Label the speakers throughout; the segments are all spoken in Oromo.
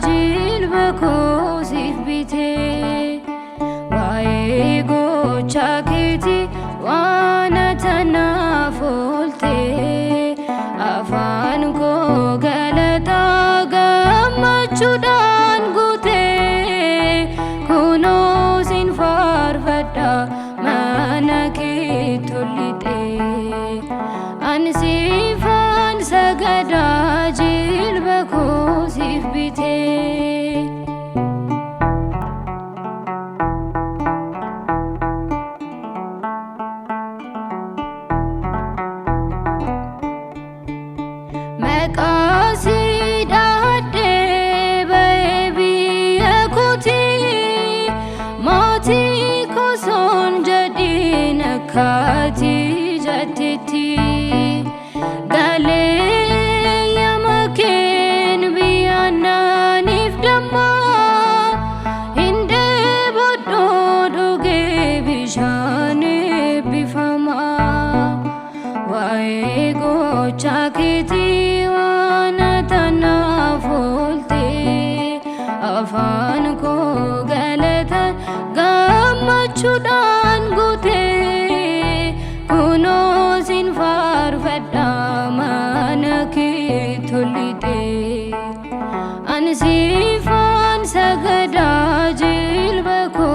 Speaker 1: jilbako sif bite wae gocha keti wana tanafolte afan ko galata gamachudan gute kuno sin farfada manaki tolite ansifan sagada jilbako sif bite Kati jatiti gale yamaken biyana nifdama inde bodo doge bishane bifama wae gocha keti wana tanafolte afan ko galata gamachudan gute ansifan sagada jilbako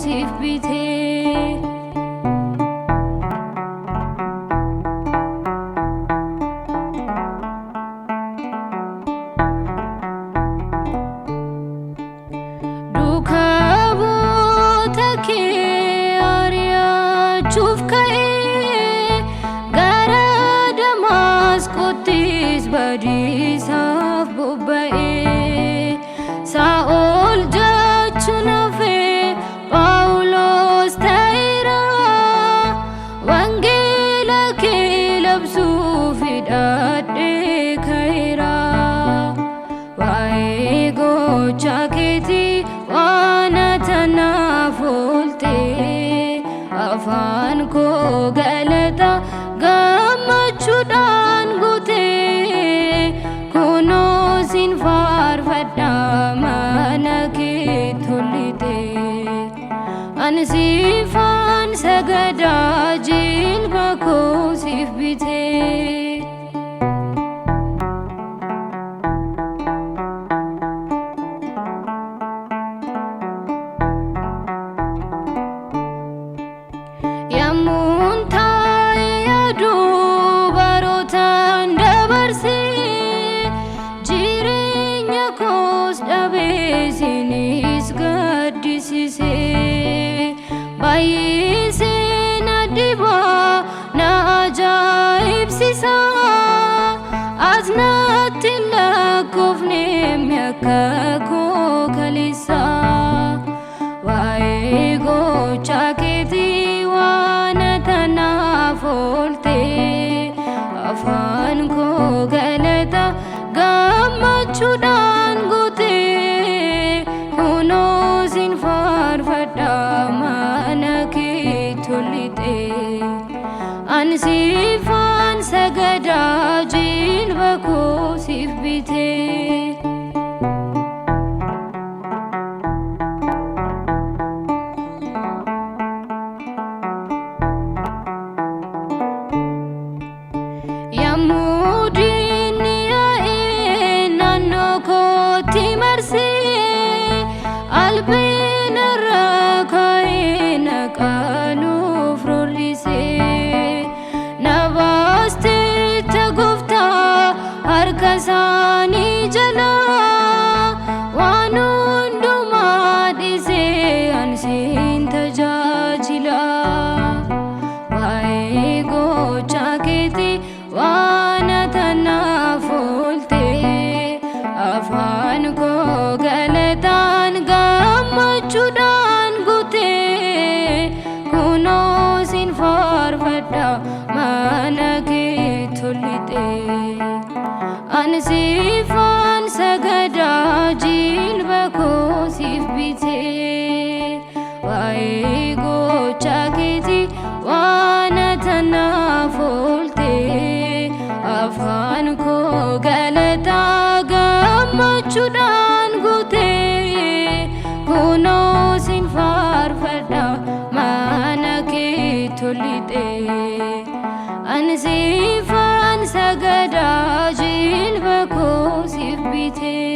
Speaker 1: sif bite dukabo take arya chufkae gara damaskotis badisaf bobae Saul jachunafe Paulos taira Wangela ke labsu fidade khaira Wae gocha keti wana tanafolte afan ko galata gamachudan gute kuno sin farfada ansifan sagada jilbako sif bite yamunta yadu barotan dabarse jirenya kos dabe sinis gadisise Bayise nadiba na ajaib sisa aznatilla kufne myaka ko khalisa wae gocha keti wana tanafolte afan ko galata gamachudan gute kuno sin farfada ansifan sagada jilbako sif bite yamudini yae nanno koti marse albina rakai nakanu frorise navaste tagufta harkasani jala wanunduma dise ansin tajajila wae gocha keti wana tanafolte afan ko galatan gamachudan gute kuno sin farfada manake thulite ansifan sagada jilbako sif bite wae gocha keti wana tanafolte afan ko galata gamachudan gute kuno sin farfada mana ke tulite ansifan sagada jilba ko sifbite